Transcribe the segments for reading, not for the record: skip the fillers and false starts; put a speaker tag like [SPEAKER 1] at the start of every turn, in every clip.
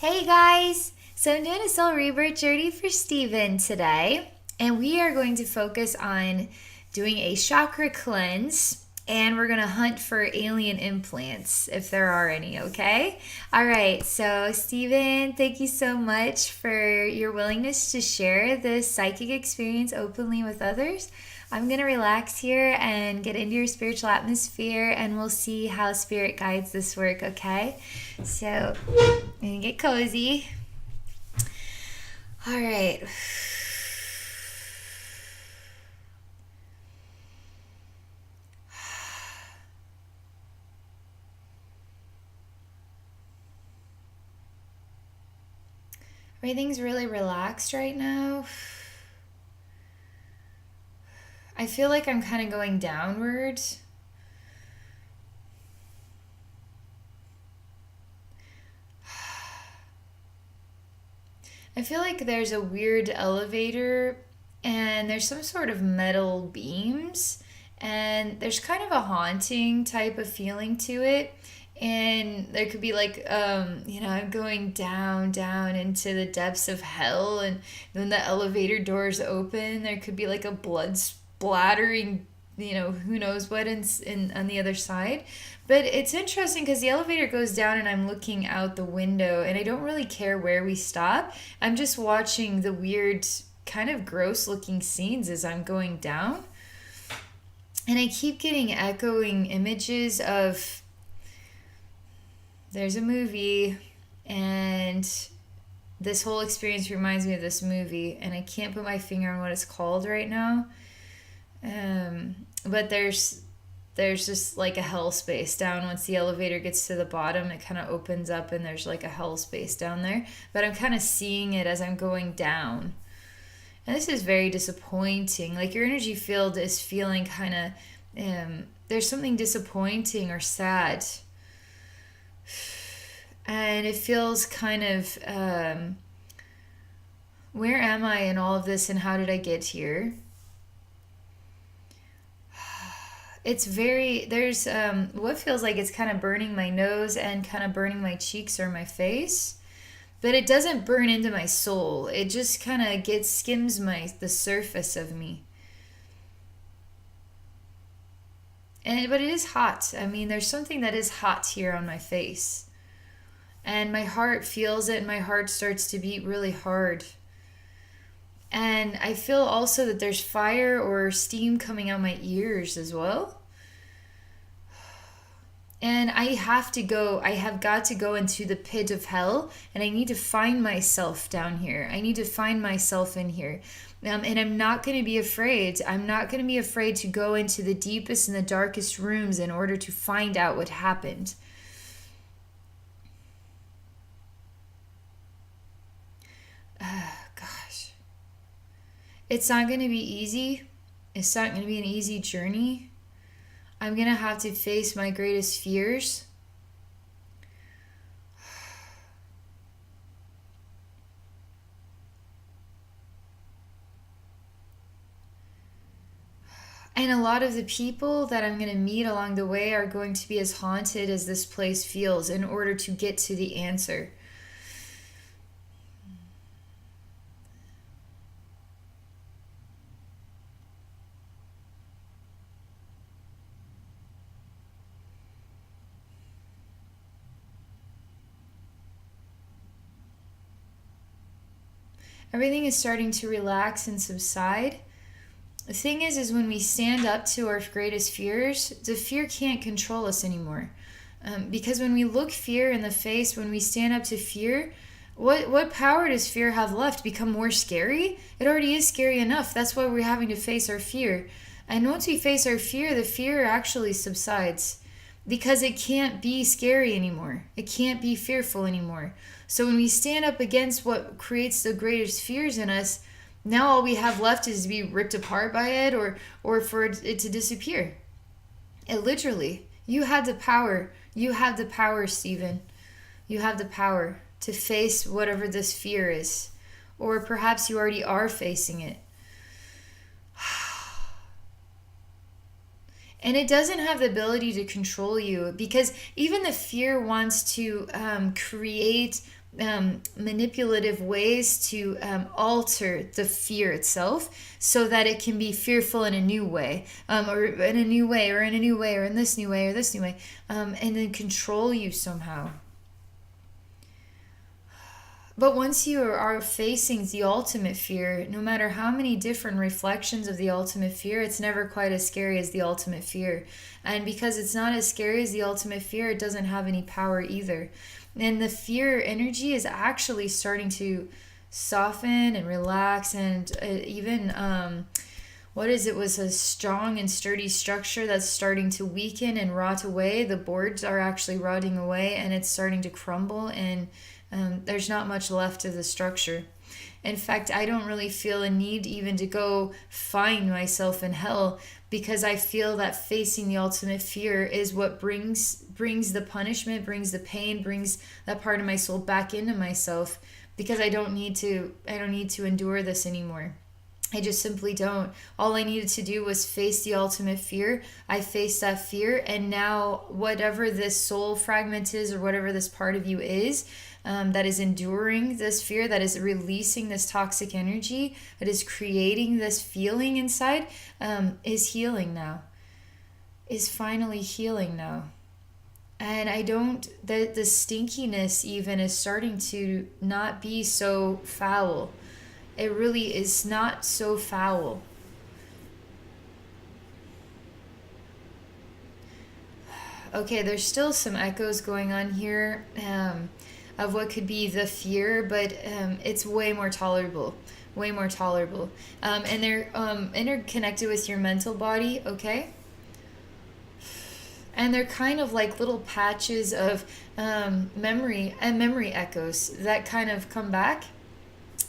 [SPEAKER 1] Hey guys! So I'm doing a soul rebirth journey for Steven today, and we are going to focus on doing a chakra cleanse, and we're going to hunt for alien implants if there are any, okay? All right, so Steven, thank you so much for your willingness to share this psychic experience openly with others. I'm going to relax here and get into your spiritual atmosphere, and we'll see how spirit guides this work, okay? So, I'm going to get cozy. All right. Everything's really relaxed right now. I feel like I'm kind of going downward. I feel like there's a weird elevator and there's some sort of metal beams and there's kind of a haunting type of feeling to it. And there could be like, I'm going down into the depths of hell. And when the elevator doors open, there could be like a blood splattering, who knows what in on the other side. But it's interesting because the elevator goes down and I'm looking out the window and I don't really care where we stop. I'm just watching the weird, kind of gross looking scenes as I'm going down. And I keep getting echoing images of there's a movie and this whole experience reminds me of this movie and I can't put my finger on what it's called right now. But there's just like a hell space down once the elevator gets to the bottom. It kind of opens up and there's like a hell space down there. But I'm kind of seeing it as I'm going down. And this is very disappointing. Like your energy field is feeling kind of, there's something disappointing or sad. And it feels kind of, where am I in all of this and how did I get here? It's very, there's what feels like it's kind of burning my nose and kind of burning my cheeks or my face. But it doesn't burn into my soul. It just kind of skims the surface of me. But it is hot. I mean, there's something that is hot here on my face. And my heart feels it and my heart starts to beat really hard. And I feel also that there's fire or steam coming out my ears as well. And I have got to go into the pit of hell and I need to find myself down here. I need to find myself in here. And I'm not going to be afraid. I'm not going to be afraid to go into the deepest and the darkest rooms in order to find out what happened. Gosh. It's not going to be easy. It's not going to be an easy journey. I'm going to have to face my greatest fears. And a lot of the people that I'm going to meet along the way are going to be as haunted as this place feels in order to get to the answer. Everything is starting to relax and subside. The thing is when we stand up to our greatest fears, the fear can't control us anymore. Because when we look fear in the face, when we stand up to fear, what power does fear have left? Become more scary? It already is scary enough. That's why we're having to face our fear. And once we face our fear, the fear actually subsides. Because it can't be scary anymore. It can't be fearful anymore. So when we stand up against what creates the greatest fears in us, now all we have left is to be ripped apart by it or for it to disappear. It literally, you have the power. You have the power, Stephen. You have the power to face whatever this fear is. Or perhaps you already are facing it. And it doesn't have the ability to control you because even the fear wants to create manipulative ways to alter the fear itself so that it can be fearful in a new way, or in a new way, or in a new way, or in this new way, or this new way, and then control you somehow. But once you are facing the ultimate fear, no matter how many different reflections of the ultimate fear, it's never quite as scary as the ultimate fear. And because it's not as scary as the ultimate fear, it doesn't have any power either. And the fear energy is actually starting to soften and relax, and even was a strong and sturdy structure that's starting to weaken and rot away. The boards are actually rotting away, and it's starting to crumble, and there's not much left of the structure. In fact, I don't really feel a need even to go find myself in hell, because I feel that facing the ultimate fear is what brings the punishment, brings the pain, brings that part of my soul back into myself, because I don't need to endure this anymore. I just simply don't. All I needed to do was face the ultimate fear. I faced that fear, and now whatever this soul fragment is, or whatever this part of you is, that is enduring this fear, that is releasing this toxic energy, that is creating this feeling inside, is healing now. Is finally healing now. And the stinkiness even is starting to not be so foul. It really is not so foul. Okay, there's still some echoes going on here of what could be the fear, but it's way more tolerable. Way more tolerable. And they're interconnected with your mental body, okay? And they're kind of like little patches of memory echoes that kind of come back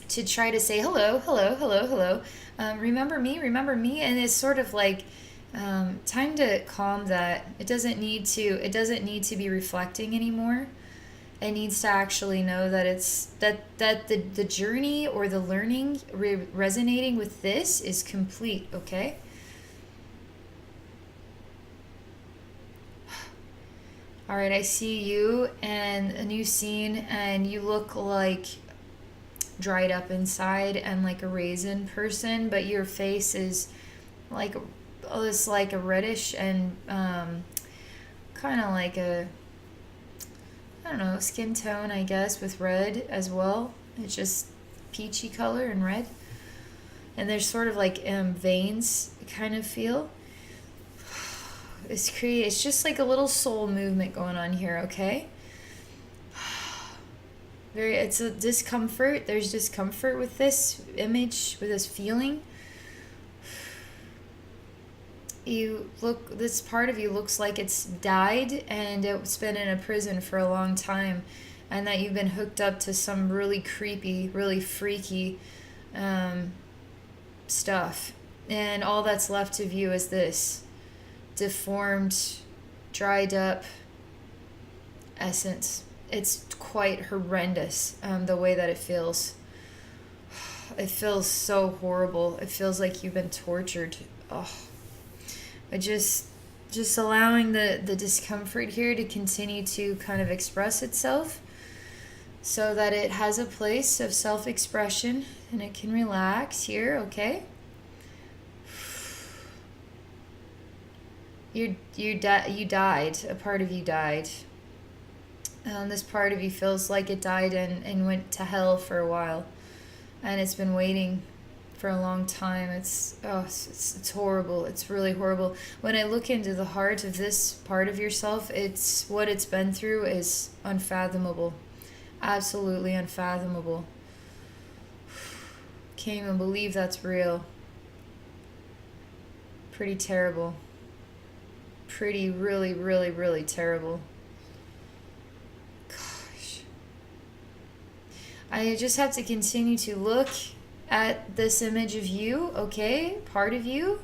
[SPEAKER 1] to try to say hello, hello, hello, hello. Remember me, and it's sort of like time to calm that. It doesn't need to be reflecting anymore. It needs to actually know that it's that the journey or the learning resonating with this is complete, okay? All right, I see you and a new scene, and you look like dried up inside and like a raisin person, but your face is like this, like a reddish and kind of like a, I don't know, skin tone, I guess, with red as well. It's just peachy color and red, and there's sort of like veins kind of feel. It's just like a little soul movement going on here, okay? It's a discomfort. There's discomfort with this image, with this feeling. This part of you looks like it's died and it's been in a prison for a long time, and that you've been hooked up to some really creepy, really freaky stuff. And all that's left of you is this deformed, dried up essence. It's quite horrendous, the way that it feels. It feels so horrible. It feels like you've been tortured. Oh, just allowing the discomfort here to continue to kind of express itself, so that it has a place of self-expression and it can relax here, okay? You died. A part of you died. This part of you feels like it died and went to hell for a while, and it's been waiting for a long time. It's horrible. It's really horrible. When I look into the heart of this part of yourself, it's what it's been through is unfathomable. Absolutely unfathomable. Can't even believe that's real. Pretty terrible. Pretty, really, really, really terrible. Gosh. I just have to continue to look at this image of you, okay? Part of you.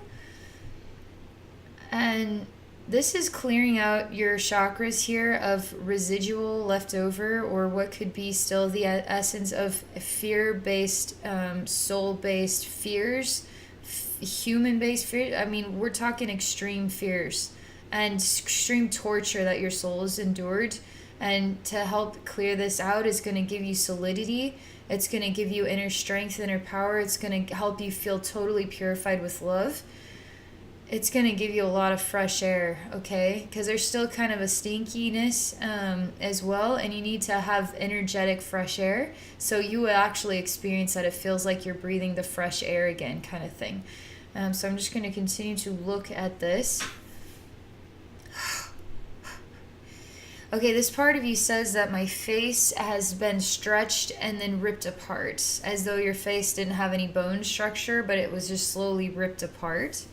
[SPEAKER 1] And this is clearing out your chakras here of residual leftover, or what could be still the essence of fear-based, soul-based fears, human-based fears. I mean, we're talking extreme fears and extreme torture that your soul has endured And to help clear this out is going to give you solidity. It's going to give you inner strength, inner power. It's going to help you feel totally purified with love. It's going to give you a lot of fresh air, okay? Because there's still kind of a stinkiness as well, and you need to have energetic fresh air. So you will actually experience that. It feels like you're breathing the fresh air again, kind of thing. So I'm just going to continue to look at this. Okay, this part of you says that my face has been stretched and then ripped apart, as though your face didn't have any bone structure, but it was just slowly ripped apart.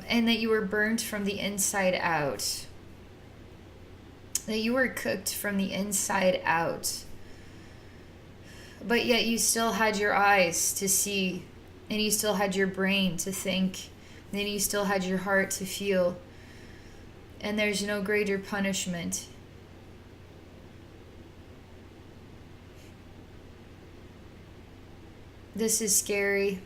[SPEAKER 1] And that you were burnt from the inside out. That you were cooked from the inside out. But yet you still had your eyes to see, and you still had your brain to think, and then you still had your heart to feel. And there's no greater punishment. This is scary.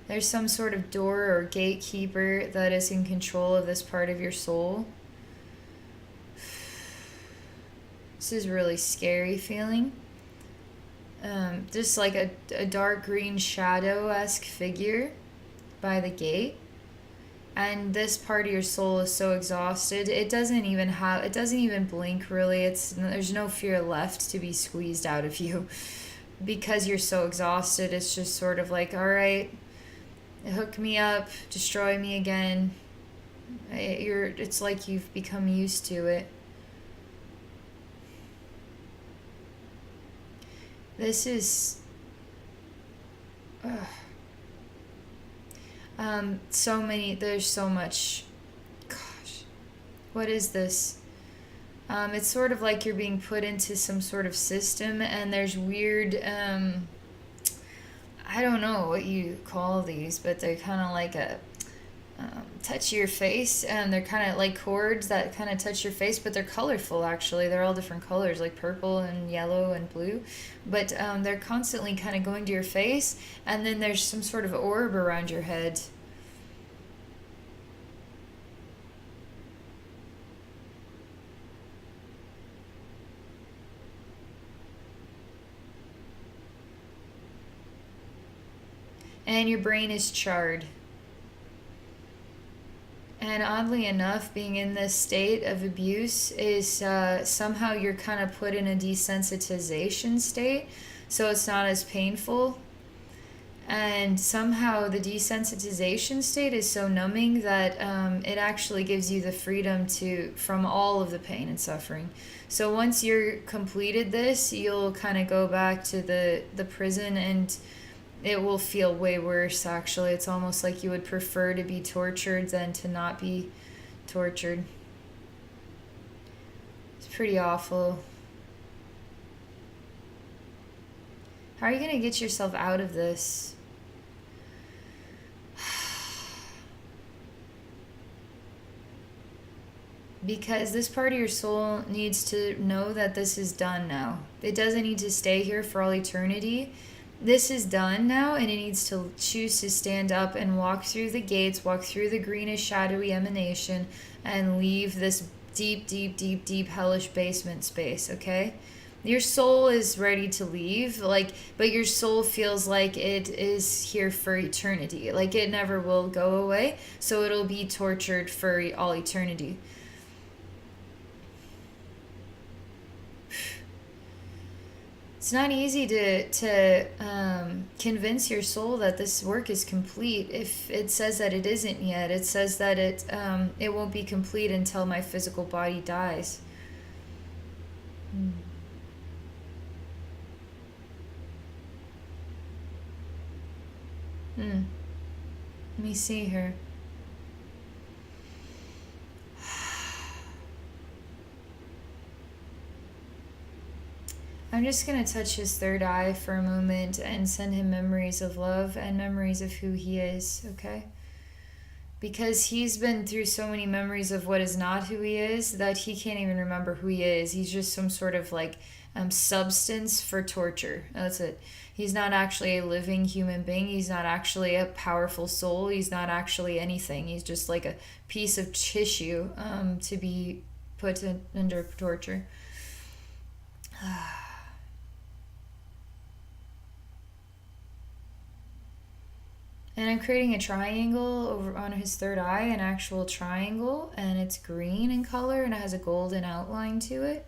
[SPEAKER 1] There's some sort of door or gatekeeper that is in control of this part of your soul. This is really scary feeling. Just like a dark green shadow-esque figure by the gate. And this part of your soul is so exhausted. It doesn't even blink really. There's no fear left to be squeezed out of you. Because you're so exhausted, it's just sort of like, all right, hook me up, destroy me again. It's like you've become used to it. This is there's so much. Gosh, what is this? It's sort of like you're being put into some sort of system, and there's weird I don't know what you call these, but they're kind of like a touch your face, and they're kind of like cords that kind of touch your face, but they're colorful actually. They're all different colors, like purple and yellow and blue, but they're constantly kind of going to your face, and then there's some sort of orb around your head. And your brain is charred. And oddly enough, being in this state of abuse is somehow you're kind of put in a desensitization state, so it's not as painful. And somehow the desensitization state is so numbing that it actually gives you the freedom from all of the pain and suffering. So once you're completed this, you'll kind of go back to the prison, and it will feel way worse, actually. It's almost like you would prefer to be tortured than to not be tortured. It's pretty awful. How are you going to get yourself out of this? Because this part of your soul needs to know that this is done now. It doesn't need to stay here for all eternity. This is done now, and it needs to choose to stand up and walk through the gates, walk through the greenish shadowy emanation, and leave this deep, deep, deep, deep hellish basement space, okay? Your soul is ready to leave, but your soul feels like it is here for eternity. Like it never will go away, so it'll be tortured for all eternity. It's not easy to convince your soul that this work is complete if it says that it isn't yet. It says that it won't be complete until my physical body dies. Let me see here. I'm just going to touch his third eye for a moment and send him memories of love and memories of who he is, okay? because he's been through so many memories of what is not who he is that he can't even remember who he is. He's just some sort of like substance for torture. That's it. He's not actually a living human being. He's not actually a powerful soul. He's not actually anything. He's just like a piece of tissue to be put under torture. And I'm creating a triangle over on his third eye, an actual triangle, and it's green in color and it has a golden outline to it.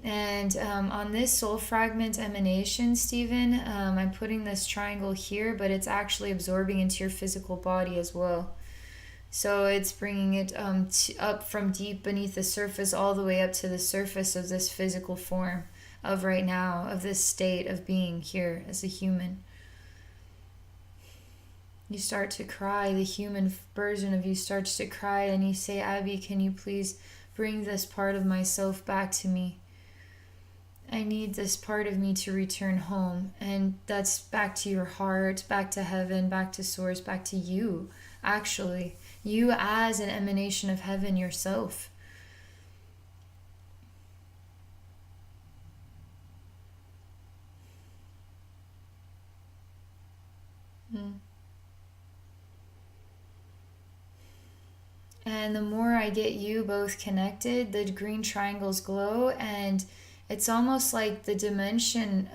[SPEAKER 1] And on this soul fragment emanation, Stephen, I'm putting this triangle here, but it's actually absorbing into your physical body as well. So it's bringing it up from deep beneath the surface all the way up to the surface of this physical form of right now, of this state of being here as a human. You start to cry, the human version of you starts to cry, and you say, Abbey, can you please bring this part of myself back to me? I need this part of me to return home. And that's back to your heart, back to heaven, back to source, back to you, actually. You as an emanation of heaven yourself. And the more I get you both connected, the green triangles glow, and it's almost like the dimension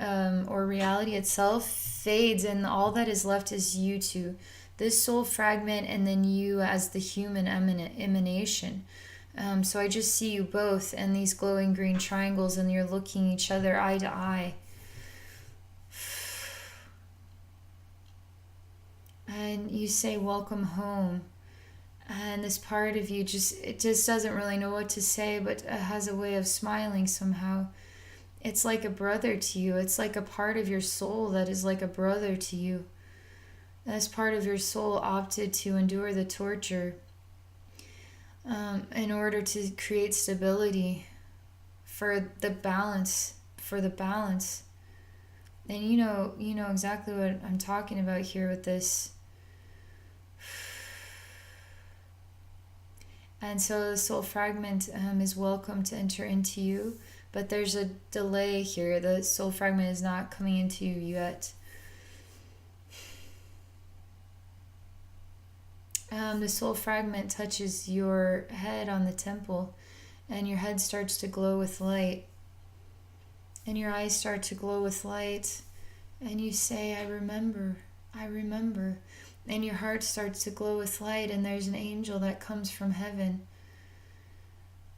[SPEAKER 1] or reality itself fades, and all that is left is you two, this soul fragment, and then you as the human emanation. So I just see you both and these glowing green triangles, and you're looking each other eye to eye. And you say, welcome home. And this part of you just doesn't really know what to say, but it has a way of smiling somehow. It's like a brother to you. It's like a part of your soul that is like a brother to you. This part of your soul opted to endure the torture in order to create stability for the balance. And you know exactly what I'm talking about here with this. And so the soul fragment is welcome to enter into you, but there's a delay here. The soul fragment is not coming into you yet. The soul fragment touches your head on the temple, and your head starts to glow with light. And your eyes start to glow with light, and you say, I remember. And your heart starts to glow with light, and there's an angel that comes from heaven.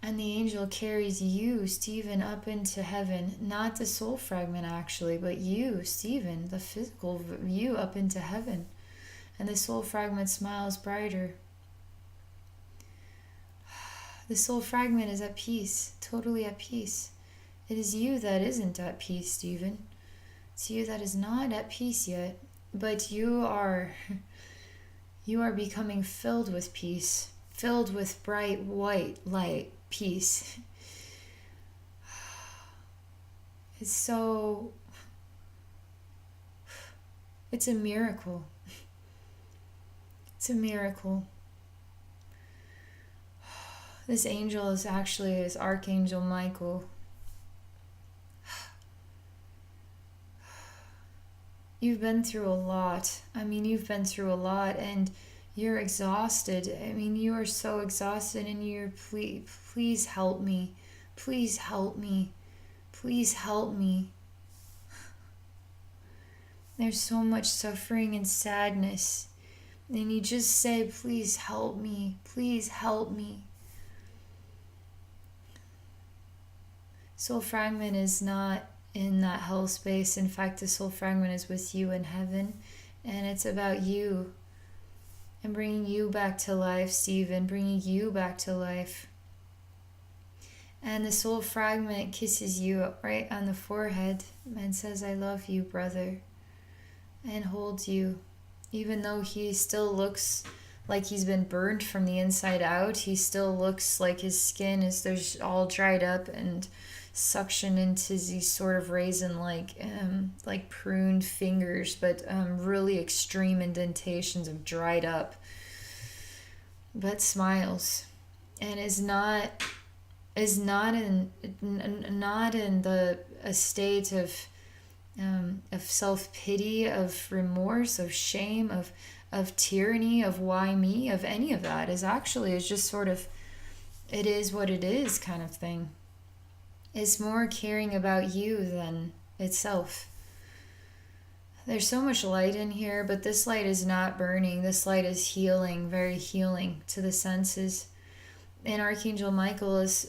[SPEAKER 1] And the angel carries you, Stephen, up into heaven. Not the soul fragment, actually, but you, Stephen, the physical you, up into heaven. And the soul fragment smiles brighter. The soul fragment is at peace, totally at peace. It is you that isn't at peace, Stephen. It's you that is not at peace yet. But you are becoming filled with peace, filled with bright white light, peace. It's a miracle. It's a miracle. This angel is actually Archangel Michael. You've been through a lot. You've been through a lot, and you're exhausted. You are so exhausted, and you're, please help me. Please help me. Please help me. There's so much suffering and sadness, and you just say, please help me. Please help me. Soul fragment is not in that hell space. In fact, the soul fragment is with you in heaven, and it's about you and bringing you back to life, Stephen, bringing you back to life. And the soul fragment kisses you right on the forehead and says, I love you, brother, and holds you. Even though he still looks like he's been burned from the inside out, he still looks like his skin is there's all dried up and suction into these sort of raisin like pruned fingers, but really extreme indentations of dried up but smiles, and not in the a state of self-pity, of remorse, of shame, of tyranny, of why me, of any of that. Is just sort of, it is what it is kind of thing. It's more caring about you than itself. There's so much light in here, but this light is not burning. This light is healing, very healing to the senses. And Archangel Michael is,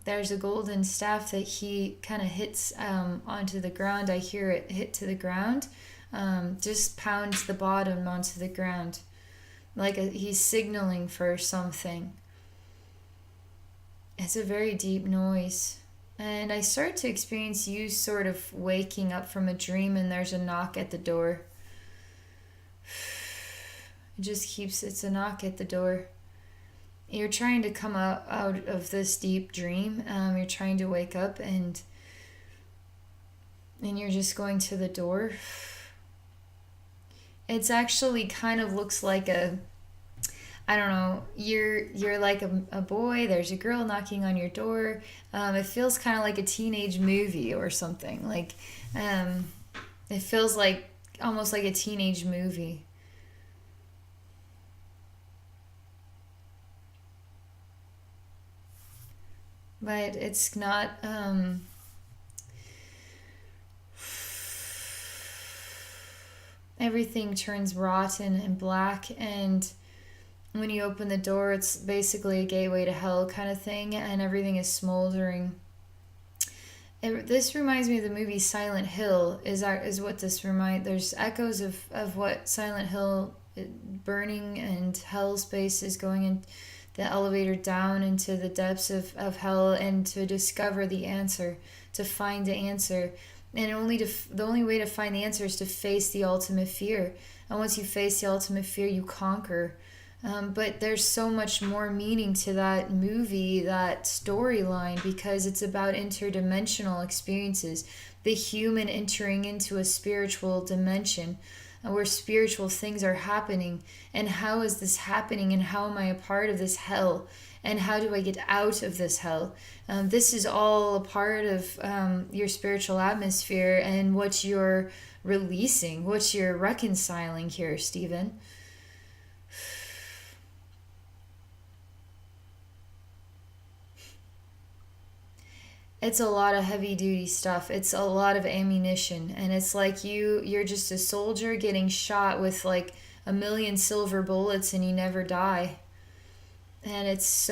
[SPEAKER 1] there's a golden staff that he kind of hits onto the ground. I hear it hit to the ground, just pounds the bottom onto the ground. Like he's signaling for something. It's a very deep noise. And I start to experience you sort of waking up from a dream, and there's a knock at the door. It's a knock at the door. You're trying to come out of this deep dream. You're trying to wake up, and you're just going to the door. It's actually kind of looks like I don't know, you're like a boy, there's a girl knocking on your door. It feels kind of like a teenage movie or something. Like, it feels like almost like a teenage movie. But it's not, everything turns rotten and black, and when you open the door, it's basically a gateway to hell kind of thing, and everything is smoldering. This reminds me of the movie Silent Hill. Is what this reminds. There's echoes of what Silent Hill, burning, and hell space is going in the elevator down into the depths of hell, and to discover the answer, to find the answer. And the only way to find the answer is to face the ultimate fear. And once you face the ultimate fear, you conquer. But there's so much more meaning to that movie, that storyline, because it's about interdimensional experiences, the human entering into a spiritual dimension where spiritual things are happening. And how is this happening, and how am I a part of this hell, and how do I get out of this hell? This is all a part of your spiritual atmosphere, and what you're releasing, what you're reconciling here, Stephen. It's a lot of heavy duty stuff. It's a lot of ammunition, and it's like you're just a soldier getting shot with like a million silver bullets, and you never die. And it's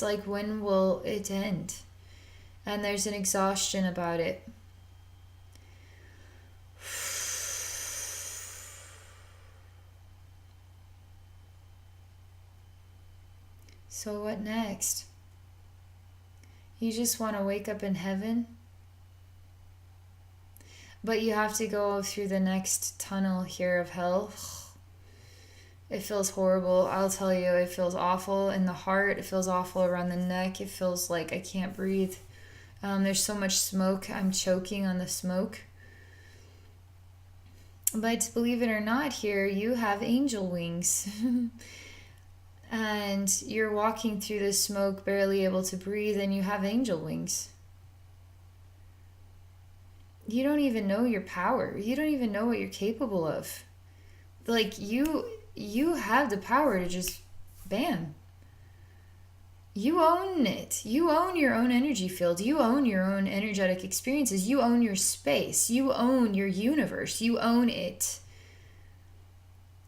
[SPEAKER 1] like, when will it end? And there's an exhaustion about it. So what next? You just want to wake up in heaven? But you have to go through the next tunnel here of hell. It feels horrible. I'll tell you, it feels awful in the heart. It feels awful around the neck. It feels like I can't breathe. There's so much smoke. I'm choking on the smoke. But believe it or not, here you have angel wings. And you're walking through the smoke, barely able to breathe, and you have angel wings. You don't even know your power. You don't even know what you're capable of. Like, you have the power to just, bam. You own it. You own your own energy field. You own your own energetic experiences. You own your space. You own your universe. You own it.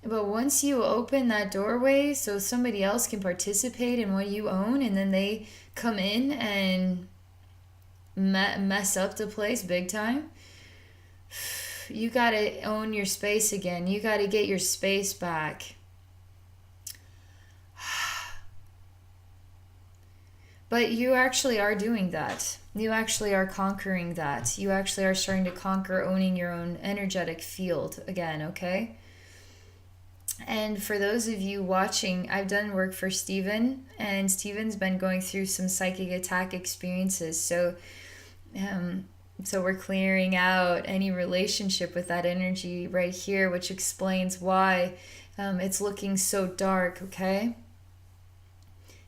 [SPEAKER 1] But once you open that doorway so somebody else can participate in what you own, and then they come in and mess up the place big time, you gotta own your space again. You gotta get your space back. But you actually are doing that. You actually are conquering that. You actually are starting to conquer owning your own energetic field again, okay? And for those of you watching, I've done work for Stephen, and Stephen's been going through some psychic attack experiences. So we're clearing out any relationship with that energy right here, which explains why It's looking so dark, okay?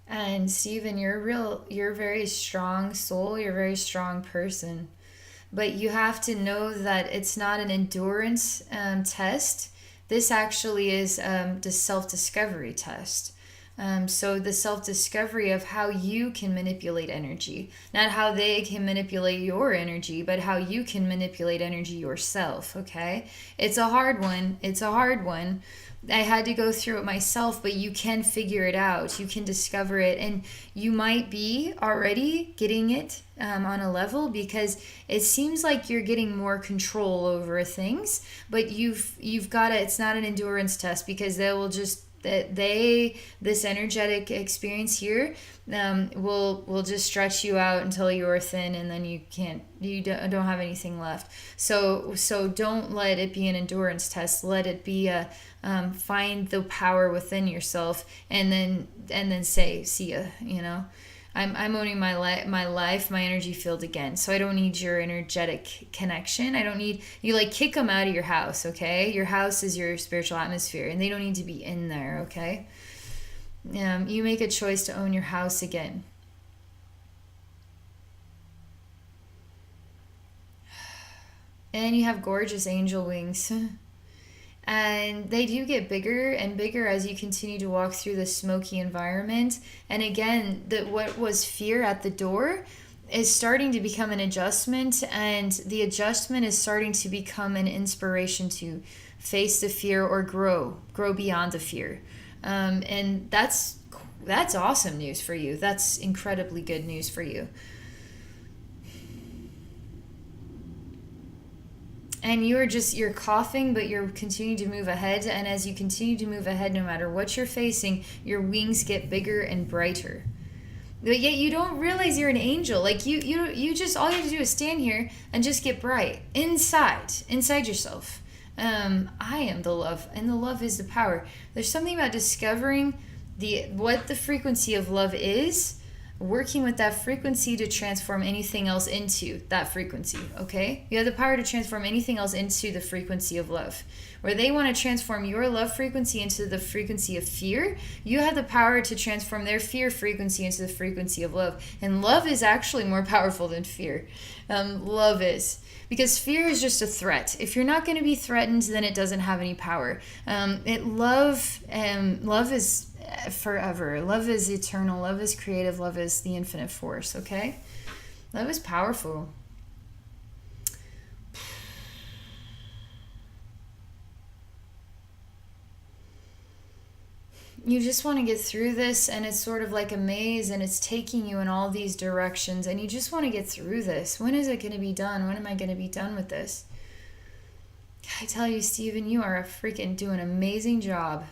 [SPEAKER 1] And Stephen, you're a very strong soul, you're a very strong person. But you have to know that it's not an endurance test. This actually is the self discovery test. So the self discovery of how you can manipulate energy, not how they can manipulate your energy, but how you can manipulate energy yourself. Okay, it's a hard one. It's a hard one. I had to go through it myself, but you can figure it out. You can discover it, and you might be already getting it on a level, because it seems like you're getting more control over things. But you've got to. It's not an endurance test, because they will just this energetic experience here will just stretch you out until you're thin, and then you don't have anything left. So don't let it be an endurance test. Let it be a find the power within yourself, and then say, see ya. I'm owning my life, my energy field again. So I don't need your energetic connection. I don't need you. Like, kick them out of your house, okay? Your house is your spiritual atmosphere, and they don't need to be in there, okay? You make a choice to own your house again. And you have gorgeous angel wings. And they do get bigger and bigger as you continue to walk through the smoky environment. And again, what was fear at the door is starting to become an adjustment, and the adjustment is starting to become an inspiration to face the fear or grow beyond the fear. And that's awesome news for you. That's incredibly good news for you. And you're coughing, but you're continuing to move ahead. And as you continue to move ahead, no matter what you're facing, your wings get bigger and brighter. But yet you don't realize you're an angel. Like, you just, all you have to do is stand here and just get bright inside yourself. I am the love, and the love is the power. There's something about discovering what the frequency of love is, working with that frequency to transform anything else into that frequency, okay? You have the power to transform anything else into the frequency of love. Where they want to transform your love frequency into the frequency of fear, you have the power to transform their fear frequency into the frequency of love. And love is actually more powerful than fear. Love is. Because fear is just a threat. If you're not going to be threatened, then it doesn't have any power. Love is forever. Love is eternal. Love is creative. Love is the infinite force, okay? Love is powerful. You just want to get through this, and it's sort of like a maze, and it's taking you in all these directions, and you just want to get through this. When is it going to be done? When am I going to be done with this? I tell you, Stephen, you are freaking doing an amazing job.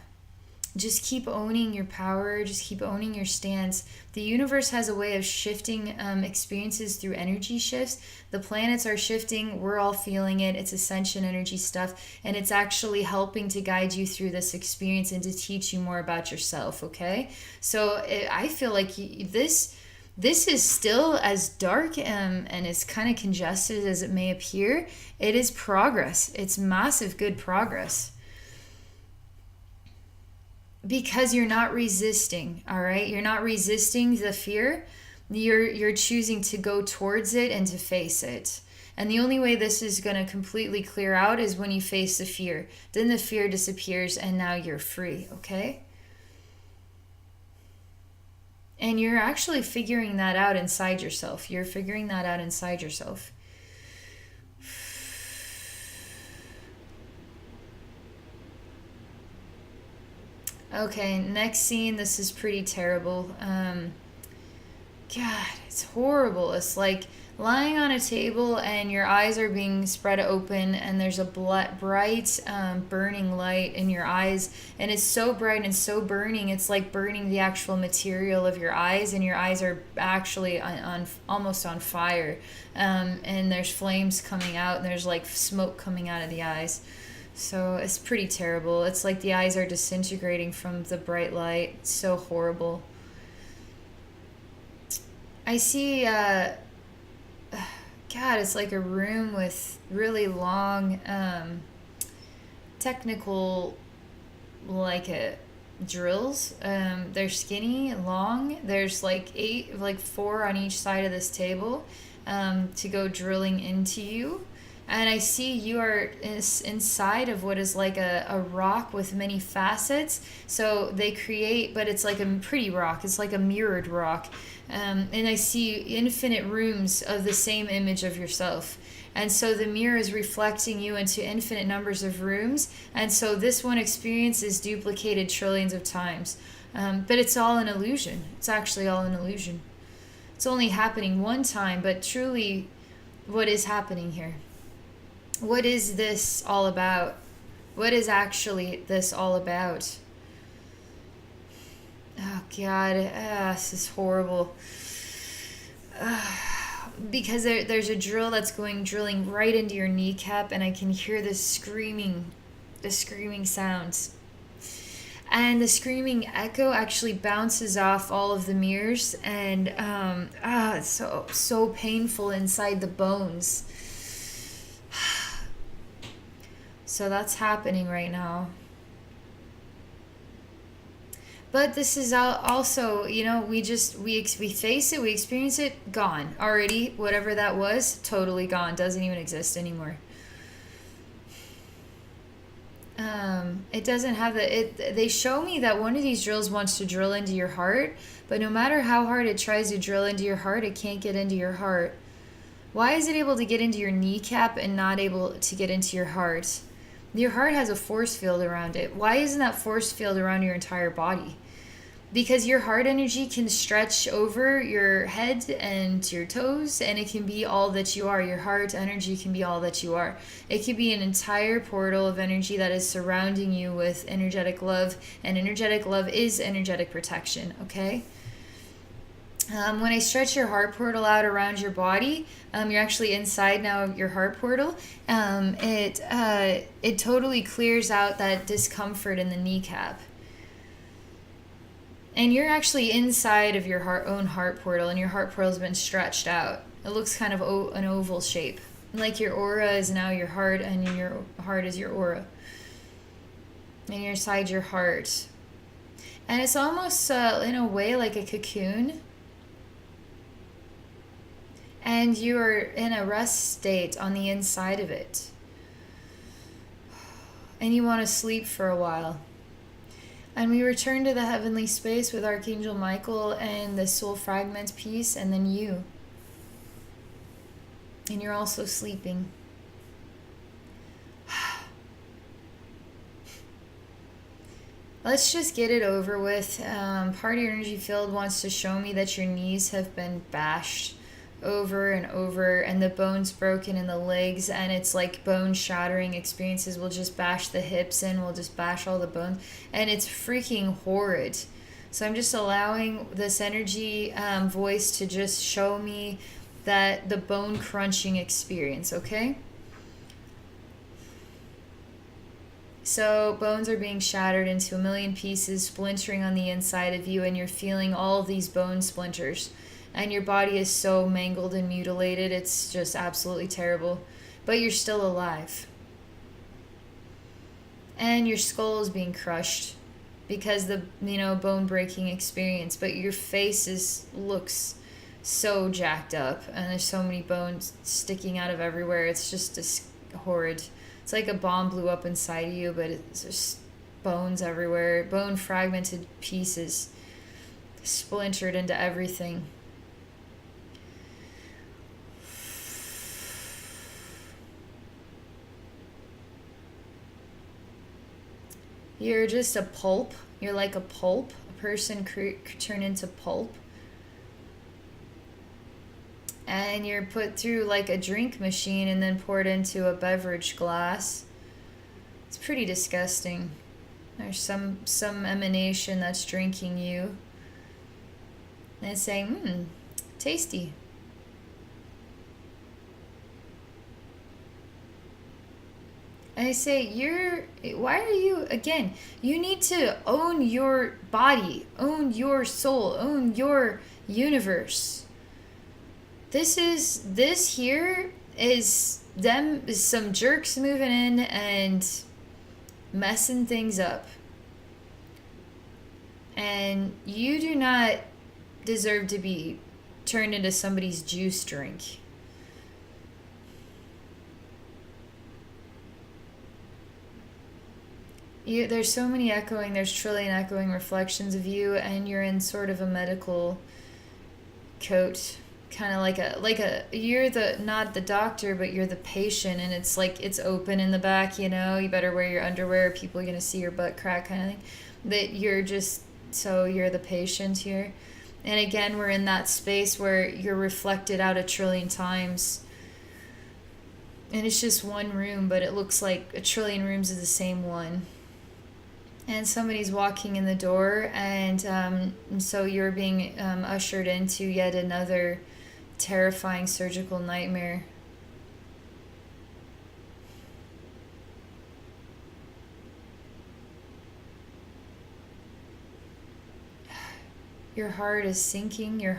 [SPEAKER 1] Just keep owning your power. Just keep owning your stance. The universe has a way of shifting experiences through energy shifts. The planets are shifting. We're all feeling it. It's ascension energy stuff. And it's actually helping to guide you through this experience and to teach you more about yourself, okay? So I feel like this is still as dark and as kind of congested as it may appear. It is progress. It's massive good progress. Because you're not resisting, all right? You're not resisting the fear. You're choosing to go towards it and to face it. And the only way this is going to completely clear out is when you face the fear. Then the fear disappears, and now you're free, okay? And you're actually figuring that out inside yourself. You're figuring that out inside yourself. Okay, next scene. This is pretty terrible. God, it's horrible. It's like lying on a table and your eyes are being spread open, and there's a bright burning light in your eyes, and it's so bright and so burning, it's like burning the actual material of your eyes, and your eyes are actually on almost on fire, and there's flames coming out, and there's like smoke coming out of the eyes. So it's pretty terrible. It's like the eyes are disintegrating from the bright light. It's so horrible. I see, God, it's like a room with really long technical like a drills. They're skinny, long. There's like 8, like 4 on each side of this table, to go drilling into you. And I see you are inside of what is like a rock with many facets. So they create, but it's like a pretty rock. It's like a mirrored rock. And I see infinite rooms of the same image of yourself. And so the mirror is reflecting you into infinite numbers of rooms. And so this one experience is duplicated trillions of times. But it's all an illusion. It's actually all an illusion. It's only happening one time, but truly, what is happening here? What is this all about? What is actually this all about? Oh, God. This is horrible. Because there's a drill that's drilling right into your kneecap, and I can hear the screaming sounds. And the screaming echo actually bounces off all of the mirrors, and it's so painful inside the bones. So that's happening right now. But this is also, we face it, we experience it, gone. Already, whatever that was, totally gone. Doesn't even exist anymore. It doesn't have they show me that one of these drills wants to drill into your heart, but no matter how hard it tries to drill into your heart, it can't get into your heart. Why is it able to get into your kneecap and not able to get into your heart? Your heart has a force field around it. Why isn't that force field around your entire body? Because your heart energy can stretch over your head and your toes, and it can be all that you are. Your heart energy can be all that you are. It could be an entire portal of energy that is surrounding you with energetic love, and energetic love is energetic protection, okay? When I stretch your heart portal out around your body, you're actually inside now of your heart portal. It totally clears out that discomfort in the kneecap. And you're actually inside of your own heart portal, and your heart portal has been stretched out. It looks kind of an oval shape. Like your aura is now your heart, and your heart is your aura. And you're inside your heart. And it's almost, in a way, like a cocoon. And you are in a rest state on the inside of it. And you want to sleep for a while. And we return to the heavenly space with Archangel Michael and the soul fragment piece, and then you. And you're also sleeping. Let's just get it over with. Part of your energy field wants to show me that your knees have been bashed over and over, and the bones broken in the legs, and it's like bone shattering experiences. We'll just bash the hips in, we'll just bash all the bones, and it's freaking horrid. So I'm just allowing this energy voice to just show me that the bone crunching experience, okay? So bones are being shattered into a million pieces, splintering on the inside of you, and you're feeling all of these bone splinters. And your body is so mangled and mutilated, it's just absolutely terrible. But you're still alive. And your skull is being crushed because the bone breaking experience. But your face looks so jacked up, and there's so many bones sticking out of everywhere. It's just horrid. It's like a bomb blew up inside of you, but it's just bones everywhere, bone fragmented pieces, splintered into everything. You're just a pulp. You're like a pulp. A person turned into pulp. And you're put through like a drink machine and then poured into a beverage glass. It's pretty disgusting. There's some emanation that's drinking you. And it's saying, tasty. And I say, why are you, again, you need to own your body, own your soul, own your universe. This here is some jerks moving in and messing things up. And you do not deserve to be turned into somebody's juice drink. There's so many there's trillion echoing reflections of you, and you're in sort of a medical coat, kind of you're the, not the doctor, but you're the patient, and it's like it's open in the back, you better wear your underwear, people are going to see your butt crack kind of thing. That you're the patient here. And again, we're in that space where you're reflected out a trillion times. And it's just one room, but it looks like a trillion rooms is the same one. And somebody's walking in the door, and so you're being ushered into yet another terrifying surgical nightmare. Your heart is sinking. You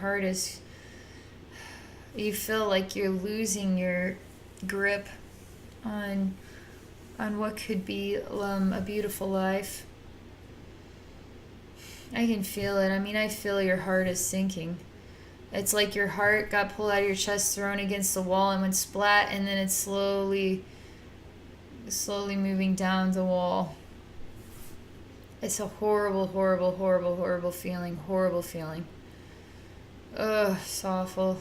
[SPEAKER 1] feel like you're losing your grip on what could be a beautiful life. I can feel it. I feel your heart is sinking. It's like your heart got pulled out of your chest, thrown against the wall, and went splat, and then it's slowly moving down the wall. It's a horrible, horrible, horrible, horrible feeling. Horrible feeling. Ugh, it's awful.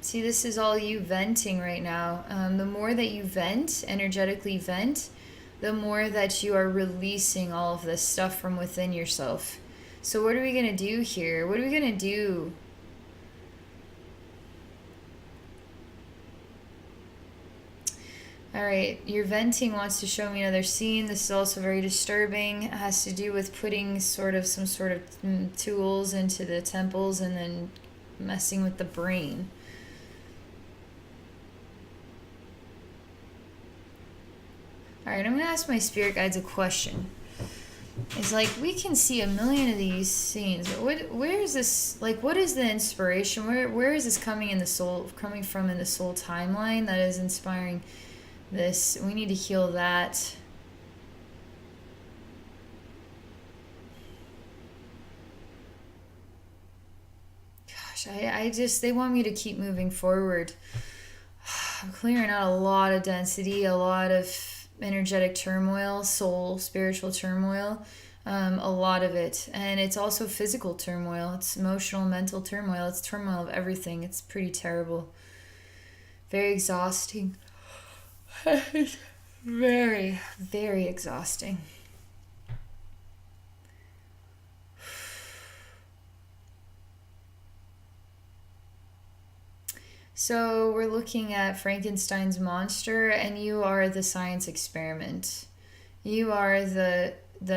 [SPEAKER 1] See, this is all you venting right now. The more that you vent, energetically vent, the more that you are releasing all of this stuff from within yourself. So what are we going to do here? What are we going to do? All right, your venting wants to show me another scene. This is also very disturbing. It has to do with putting some sort of tools into the temples and then messing with the brain. All right, I'm going to ask my spirit guides a question. It's like, we can see a million of these scenes, but where is this, like, what is the inspiration? Where is this coming from in the soul timeline that is inspiring this? We need to heal that. Gosh, they want me to keep moving forward. I'm clearing out a lot of density, a lot of energetic turmoil, soul, spiritual turmoil, a lot of it. And it's also physical turmoil. It's emotional, mental turmoil. It's turmoil of everything. It's pretty terrible. Very exhausting. Very, very exhausting. So we're looking at Frankenstein's monster, and you are the science experiment. You are the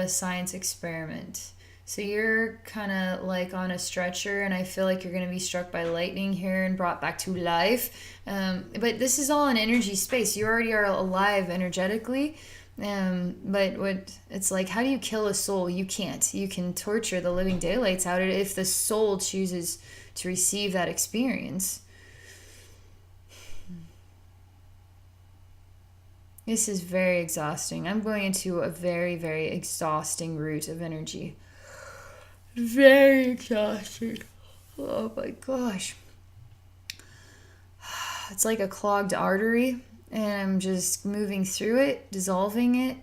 [SPEAKER 1] science experiment. So you're kind of like on a stretcher, and I feel like you're going to be struck by lightning here and brought back to life. But this is all an energy space. You already are alive energetically. But it's like, how do you kill a soul? You can't. You can torture the living daylights out of it if the soul chooses to receive that experience. This is very exhausting. I'm going into a very, very exhausting route of energy. Very exhausting. Oh my gosh. It's like a clogged artery, and I'm just moving through it, dissolving it.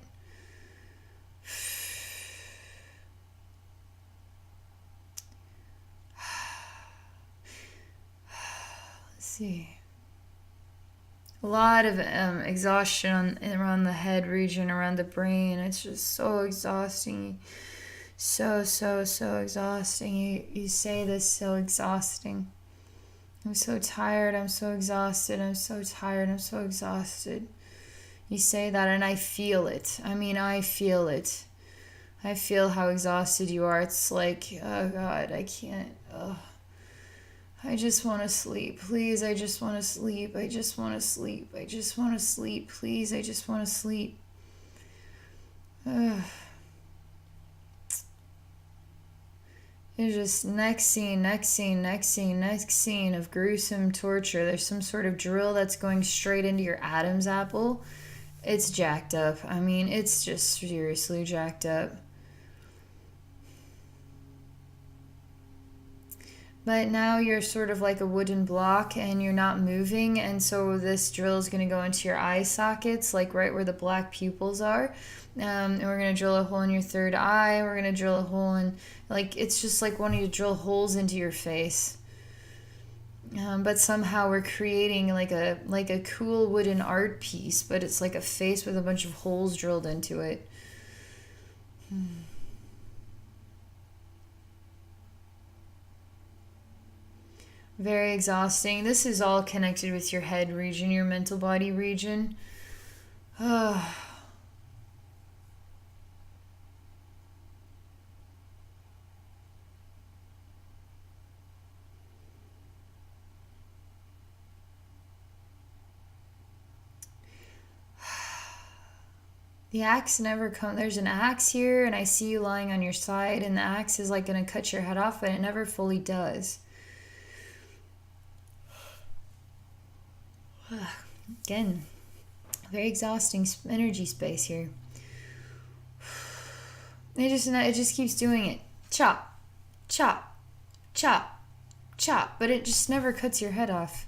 [SPEAKER 1] Let's see. A lot of exhaustion around the head region, around the brain. It's just so exhausting. So exhausting. You say this, so exhausting. I'm so tired. I'm so exhausted. I'm so tired. I'm so exhausted. You say that, and I feel it. I feel it. I feel how exhausted you are. It's like, oh God, I can't. I just want to sleep. Please, I just want to sleep. I just want to sleep. I just want to sleep. Please, I just want to sleep. It's just next scene of gruesome torture. There's some sort of drill that's going straight into your Adam's apple. It's jacked up. I mean, it's just seriously jacked up. But now you're sort of like a wooden block and you're not moving. And so this drill is going to go into your eye sockets, like right where the black pupils are. And we're going to drill a hole in your third eye. We're going to drill a hole in, like, it's just like wanting to drill holes into your face. But somehow we're creating like a cool wooden art piece, but it's like a face with a bunch of holes drilled into it. Very exhausting. This is all connected with your head region, your mental body region. The axe never comes. There's an axe here, and I see you lying on your side, and the axe is like going to cut your head off, but it never fully does. Again, very exhausting energy space here. It just keeps doing it. Chop, chop, chop, chop, but it just never cuts your head off.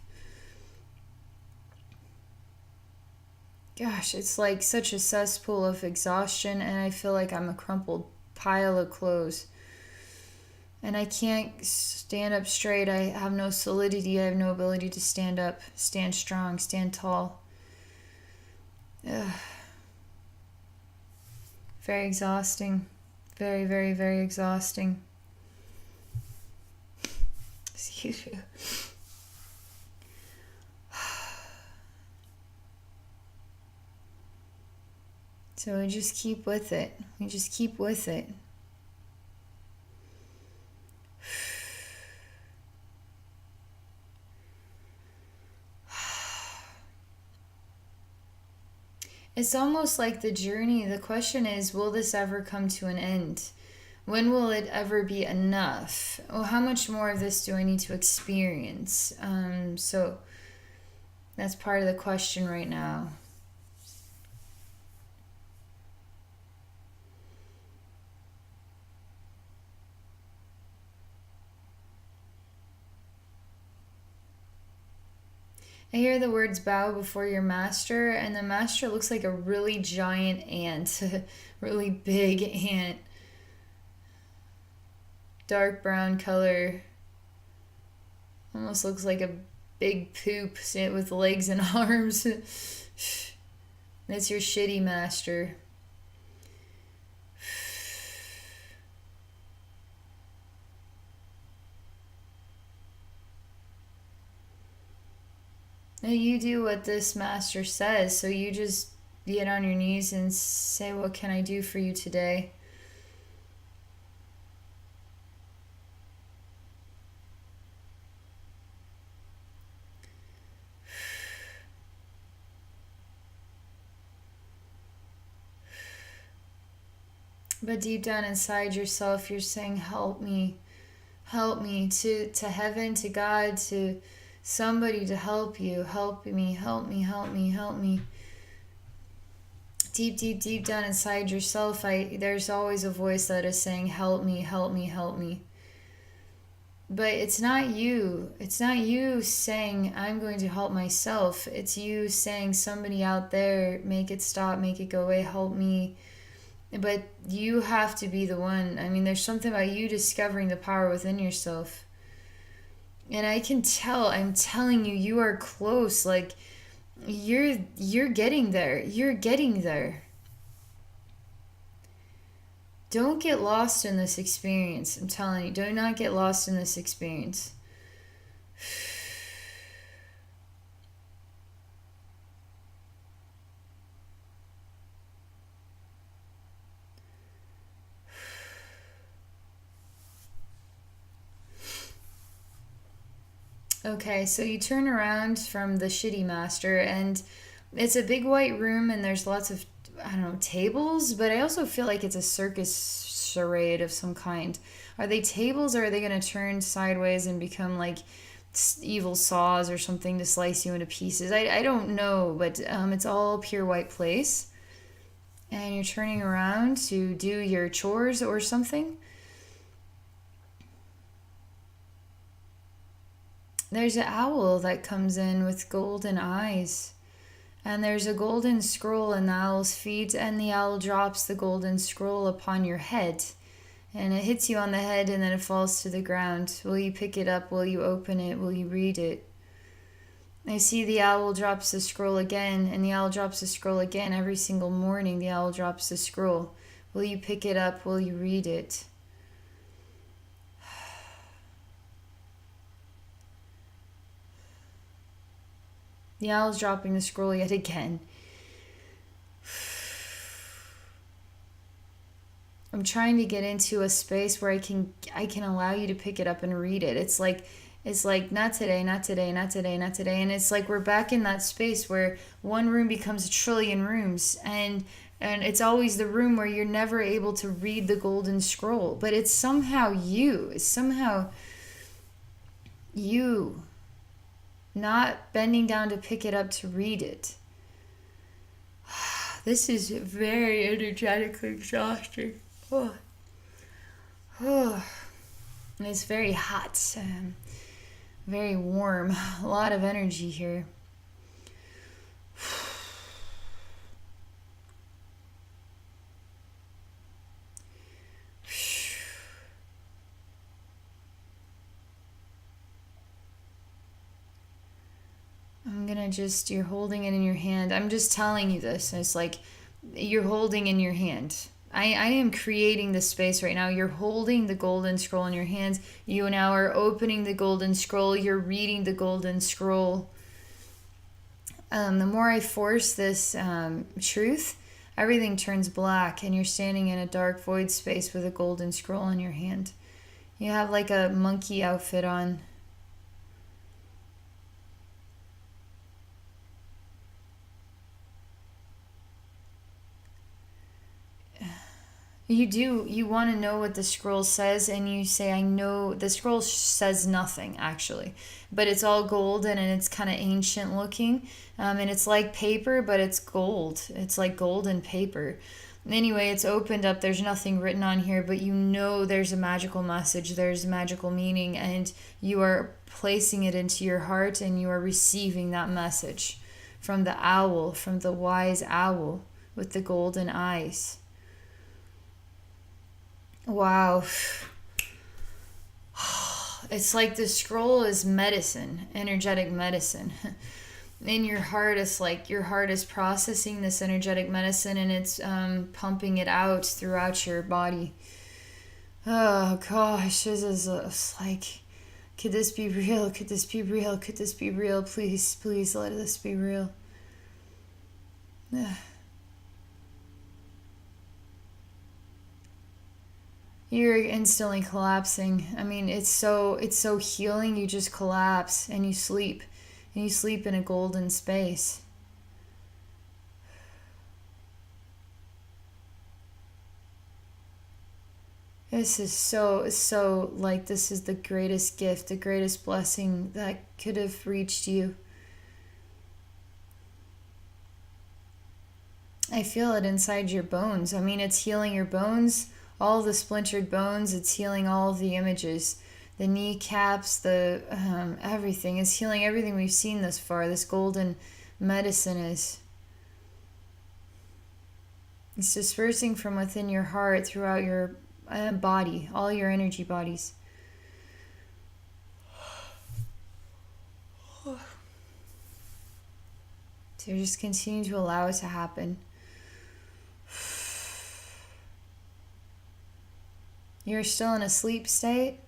[SPEAKER 1] Gosh, it's like such a cesspool of exhaustion, and I feel like I'm a crumpled pile of clothes. And I can't stand up straight. I have no solidity. I have no ability to stand up, stand strong, stand tall. Ugh. Very exhausting. Very, very, very exhausting. Excuse me. So we just keep with it. We just keep with it. It's almost like the journey. The question is, will this ever come to an end? When will it ever be enough? Well, how much more of this do I need to experience? So that's part of the question right now. I hear the words bow before your master, and the master looks like a really giant ant, really big ant. Dark brown color. Almost looks like a big poop with legs and arms. That's your shitty master. Now you do what this master says, so you just get on your knees and say, what can I do for you today? But deep down inside yourself, you're saying, help me to heaven, to God, to somebody to help you. Help me, help me, help me, help me. Deep, deep, deep down inside yourself, there's always a voice that is saying, help me, help me, help me. But it's not you. It's not you saying, I'm going to help myself. It's you saying, somebody out there, make it stop, make it go away, help me. But you have to be the one. I mean, there's something about you discovering the power within yourself. And I can tell, I'm telling you, you are close. Like, you're getting there. You're getting there. Don't get lost in this experience. I'm telling you, do not get lost in this experience. Okay, so you turn around from the shitty master, and it's a big white room, and there's lots of, I don't know, tables, but I also feel like it's a circus charade of some kind. Are they tables, or are they going to turn sideways and become like evil saws or something to slice you into pieces. I don't know, but it's all pure white place. And you're turning around to do your chores or something. There's an owl that comes in with golden eyes. And there's a golden scroll in the owl's feet, and the owl drops the golden scroll upon your head. And it hits you on the head, and then it falls to the ground. Will you pick it up? Will you open it? Will you read it? I see the owl drops the scroll again, and the owl drops the scroll again. Every single morning, the owl drops the scroll. Will you pick it up? Will you read it? The owl's dropping the scroll yet again. I'm trying to get into a space where I can allow you to pick it up and read it. It's like not today, not today, not today, not today. And it's like we're back in that space where one room becomes a trillion rooms, and it's always the room where you're never able to read the golden scroll. But it's somehow you. It's somehow you not bending down to pick it up to read it. This is very energetically exhausting. Oh. Oh. And it's very hot. Very warm. A lot of energy here. I'm gonna you're holding it in your hand. I'm just telling you this. It's like you're holding in your hand. I am creating the space right now. You're holding the golden scroll in your hands. You now are opening the golden scroll. You're reading the golden scroll. The more I force this truth, everything turns black, and you're standing in a dark void space with a golden scroll in your hand. You have like a monkey outfit on. You want to know what the scroll says, and you say, I know. The scroll says nothing, actually, but it's all golden, and it's kind of ancient looking, and it's like paper, but it's gold. It's like golden paper. Anyway, it's opened up. There's nothing written on here, but you know there's a magical message, there's magical meaning, and you are placing it into your heart, and you are receiving that message from the owl, from the wise owl with the golden eyes. Wow. It's like the scroll is medicine, energetic medicine. In your heart, it's like your heart is processing this energetic medicine, and it's pumping it out throughout your body. Oh gosh, this is like, could this be real? Could this be real? Could this be real? Please, please let this be real. You're instantly collapsing. I mean, it's so healing. You just collapse and you sleep. And you sleep in a golden space. This is so like, this is the greatest gift, the greatest blessing that could have reached you. I feel it inside your bones. I mean, it's healing your bones, all the splintered bones. It's healing all of the images, the kneecaps, the everything. It's healing everything we've seen thus far. This golden medicine is. It's dispersing from within your heart throughout your body, all your energy bodies. So just continue to allow it to happen. You're still in a sleep state.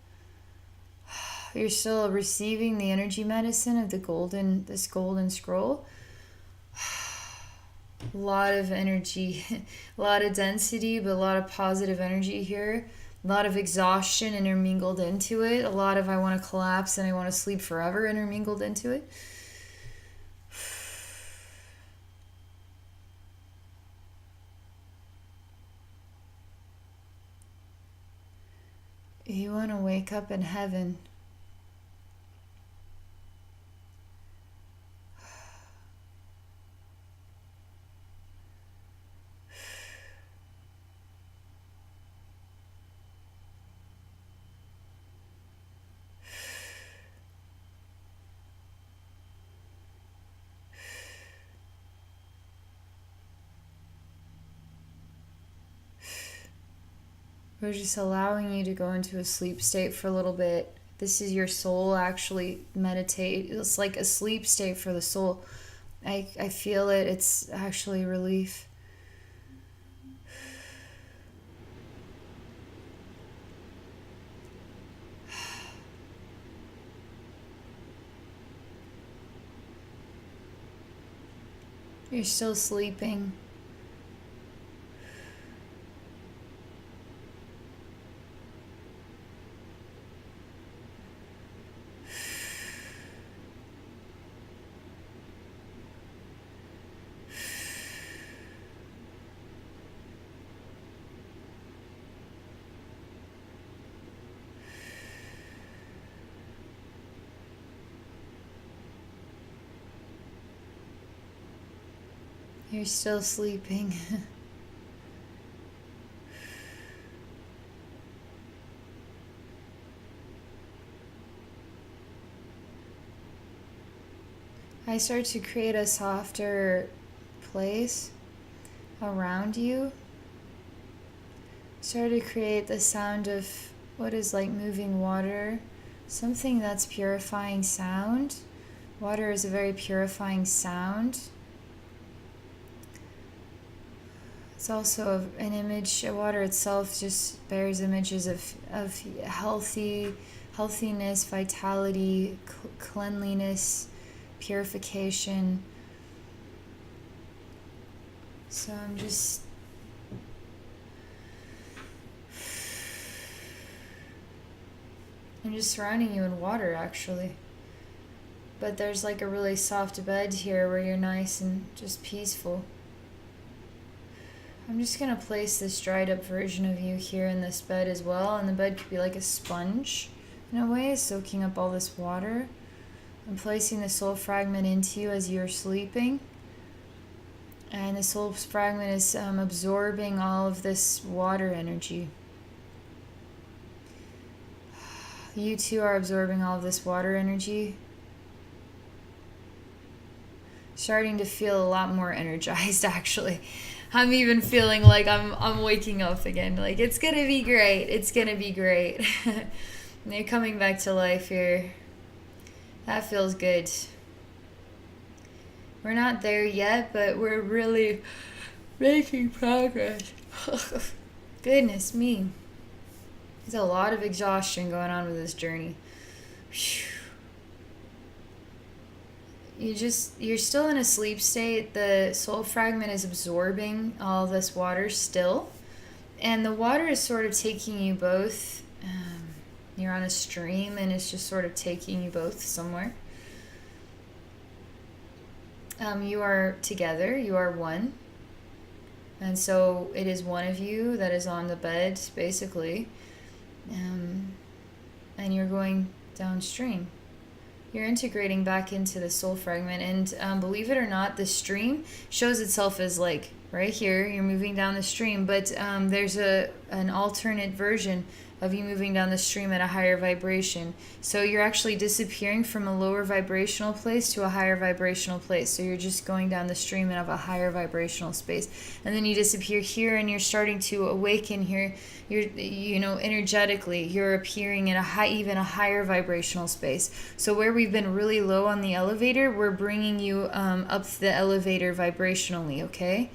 [SPEAKER 1] You're still receiving the energy medicine of this golden scroll. A lot of energy, a lot of density, but a lot of positive energy here. A lot of exhaustion intermingled into it. A lot of I want to collapse and I want to sleep forever intermingled into it. You want to wake up in heaven. We're just allowing you to go into a sleep state for a little bit. This is your soul actually meditate. It's like a sleep state for the soul. I feel it. It's actually relief. You're still sleeping. You're still sleeping. I start to create a softer place around you. Start to create the sound of what is like moving water, something that's purifying sound. Water is a very purifying sound. It's also an image. Water itself just bears images of healthiness, vitality, cleanliness, purification. So I'm just surrounding you in water, actually. But there's like a really soft bed here where you're nice and just peaceful. I'm just going to place this dried up version of you here in this bed as well. And the bed could be like a sponge in a way, soaking up all this water. I'm placing the soul fragment into you as you're sleeping. And the soul fragment is absorbing all of this water energy. You too are absorbing all of this water energy. Starting to feel a lot more energized, actually. I'm even feeling like I'm waking up again. Like, it's gonna be great. It's gonna be great. You're coming back to life here. That feels good. We're not there yet, but we're really making progress. Goodness me. There's a lot of exhaustion going on with this journey. Whew. You're still in a sleep state. The soul fragment is absorbing all this water still. And the water is sort of taking you both. You're on a stream and it's just sort of taking you both somewhere. You are together. You are one. And so it is one of you that is on the bed, basically. And you're going downstream. You're integrating back into the soul fragment, and believe it or not, the stream shows itself as like right here. You're moving down the stream, but there's an alternate version of you moving down the stream at a higher vibration. So you're actually disappearing from a lower vibrational place to a higher vibrational place. So you're just going down the stream of a higher vibrational space, and then you disappear here, and you're starting to awaken here. You're energetically, you're appearing in even a higher vibrational space. So where we've been really low on the elevator, we're bringing you up the elevator vibrationally. Okay.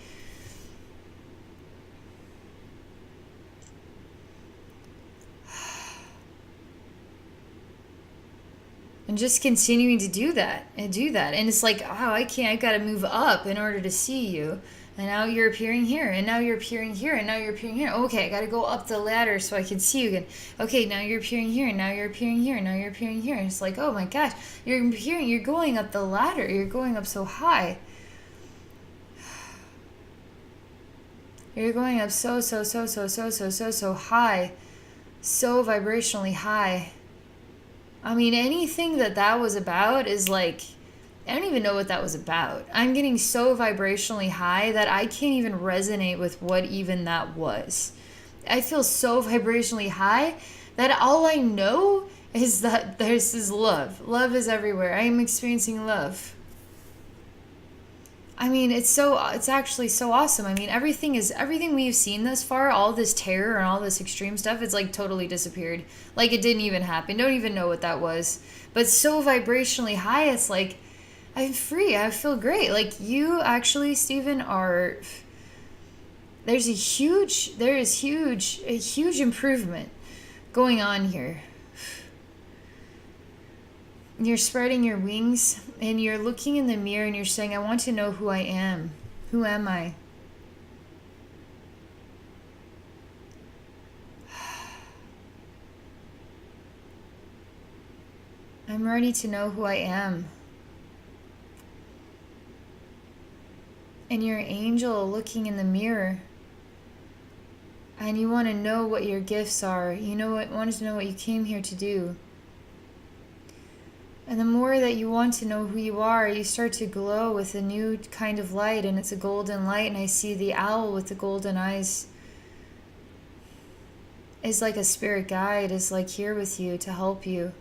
[SPEAKER 1] And just continuing to do that. And it's like, oh, I gotta move up in order to see you. And now you're appearing here, and now you're appearing here, and now you're appearing here. Okay, I gotta go up the ladder so I can see you again. Okay, now you're appearing here, and now you're appearing here, and now you're appearing here. And it's like, oh my gosh, you're going up the ladder. You're going up so high. You're going up so high. So vibrationally high. I mean, anything that was about is like, I don't even know what that was about. I'm getting so vibrationally high that I can't even resonate with what even that was. I feel so vibrationally high that all I know is that there's this love. Love is everywhere. I am experiencing love. I mean, it's actually so awesome. I mean, everything we've seen thus far, all this terror and all this extreme stuff, it's like totally disappeared. Like it didn't even happen. Don't even know what that was. But so vibrationally high, it's like I'm free. I feel great. Like you actually, Stephen, are there is a huge improvement going on here. You're spreading your wings and you're looking in the mirror and you're saying, I want to know who I am. Who am I? I'm ready to know who I am. And you're an angel looking in the mirror. And you want to know what your gifts are. Want to know what you came here to do. And the more that you want to know who you are, you start to glow with a new kind of light, and it's a golden light, and I see the owl with the golden eyes is like a spirit guide, is like here with you to help you.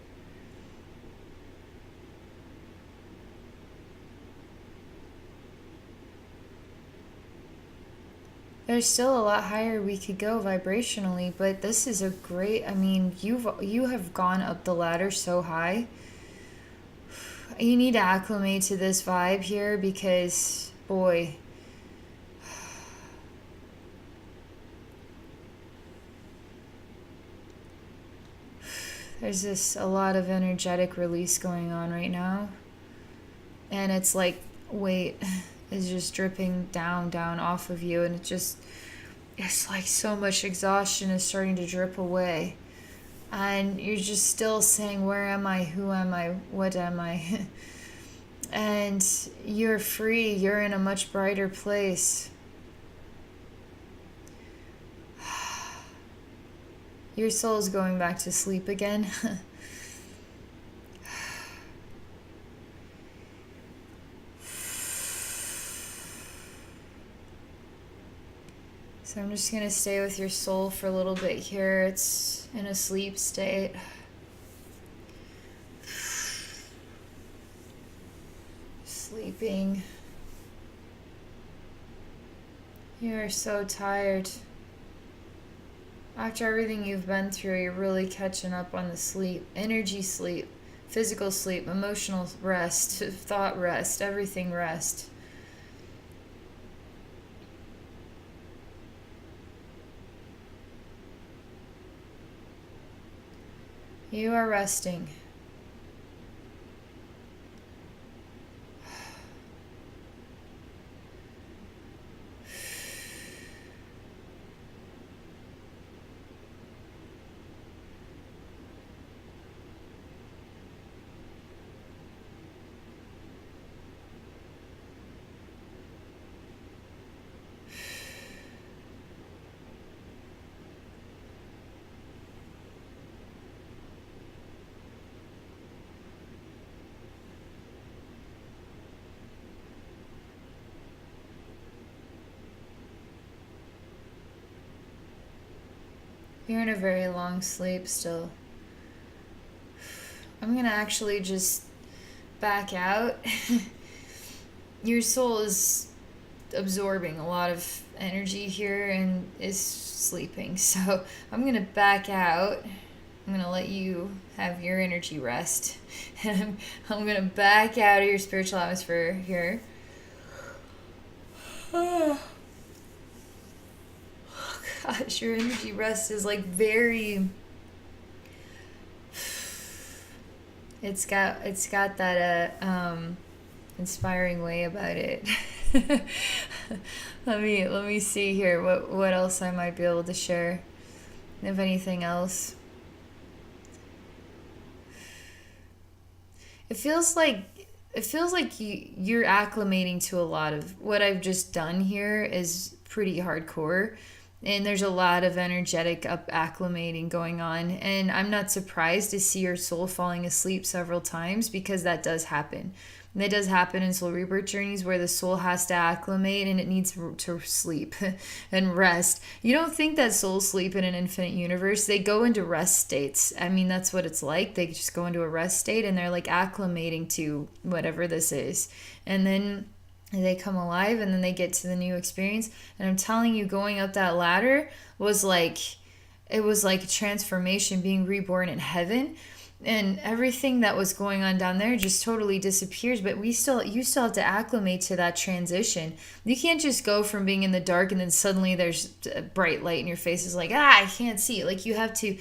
[SPEAKER 1] There's still a lot higher we could go vibrationally, but this is a great, I mean, you have gone up the ladder so high. You need to acclimate to this vibe here because, boy, there's a lot of energetic release going on right now. And it's like weight is just dripping down off of you. And it's like so much exhaustion is starting to drip away. And you're just still saying, where am I? Who am I? What am I? And you're free. You're in a much brighter place. Your soul's going back to sleep again. So I'm just going to stay with your soul for a little bit here. It's in a sleep state. Sleeping. You are so tired. After everything you've been through, you're really catching up on the sleep. Energy sleep, physical sleep, emotional rest, thought rest, everything rest. You are resting. You're in a very long sleep still. I'm going to actually just back out. Your soul is absorbing a lot of energy here and is sleeping. So I'm going to back out. I'm going to let you have your energy rest. And I'm going to back out of your spiritual atmosphere here. Gosh, your energy rest is like very, it's got that inspiring way about it. let me see here what else I might be able to share, if anything else. It feels like you're acclimating to a lot of what I've just done here is pretty hardcore. And there's a lot of energetic acclimating going on. And I'm not surprised to see your soul falling asleep several times because that does happen. And that does happen in soul rebirth journeys where the soul has to acclimate and it needs to sleep and rest. You don't think that souls sleep in an infinite universe. They go into rest states. I mean, that's what it's like. They just go into a rest state and they're like acclimating to whatever this is. And then they come alive and then they get to the new experience. And I'm telling you, going up that ladder was like, it was like a transformation, being reborn in heaven. And everything that was going on down there just totally disappears. But you still have to acclimate to that transition. You can't just go from being in the dark and then suddenly there's a bright light in your face. It's like, I can't see. Like you have to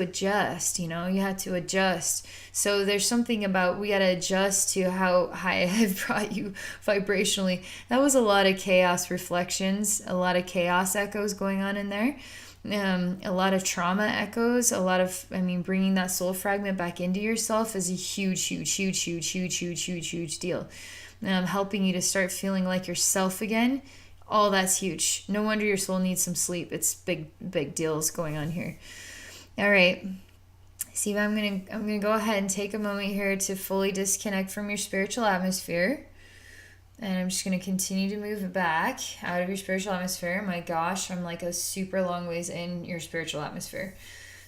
[SPEAKER 1] adjust, you have to adjust. So there's something about, we got to adjust to how high I have brought you vibrationally. That was a lot of chaos reflections, a lot of chaos echoes going on in there. A lot of trauma echoes, bringing that soul fragment back into yourself is a huge deal. Helping you to start feeling like yourself again, all that's huge. No wonder your soul needs some sleep. It's big deals going on here. All right, Steve, I'm gonna go ahead and take a moment here to fully disconnect from your spiritual atmosphere. And I'm just going to continue to move it back out of your spiritual atmosphere. My gosh, I'm like a super long ways in your spiritual atmosphere.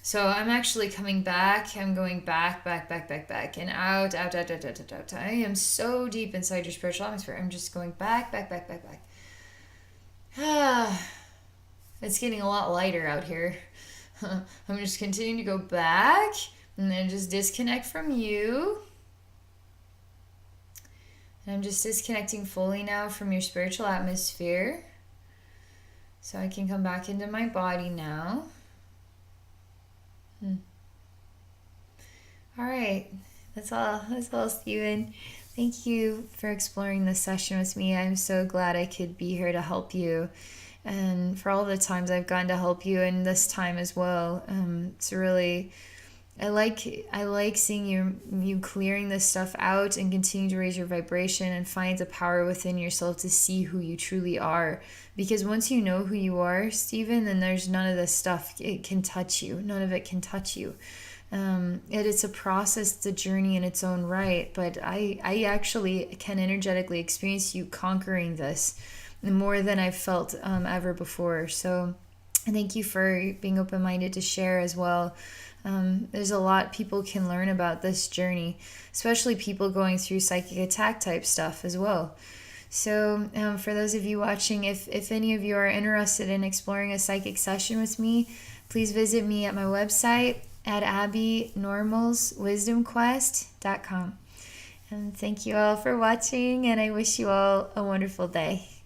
[SPEAKER 1] So I'm actually coming back. I'm going back, and out. I am so deep inside your spiritual atmosphere. I'm just going back. It's getting a lot lighter out here. I'm just continuing to go back and then just disconnect from you. I'm just disconnecting fully now from your spiritual atmosphere. So I can come back into my body now. All right. That's all, Stephen. Thank you for exploring this session with me. I'm so glad I could be here to help you. And for all the times I've gotten to help you, and this time as well. It's really... I like seeing you clearing this stuff out and continue to raise your vibration and find the power within yourself to see who you truly are. Because once you know who you are, Stephen, then there's none of this stuff it can touch you. None of it can touch you. It's a process, it's a journey in its own right. But I actually can energetically experience you conquering this more than I've felt ever before. So thank you for being open-minded to share as well. There's a lot people can learn about this journey, especially people going through psychic attack type stuff as well. So for those of you watching, if any of you are interested in exploring a psychic session with me, please visit me at my website at abbeynormalswisdomquest.com. And thank you all for watching, and I wish you all a wonderful day.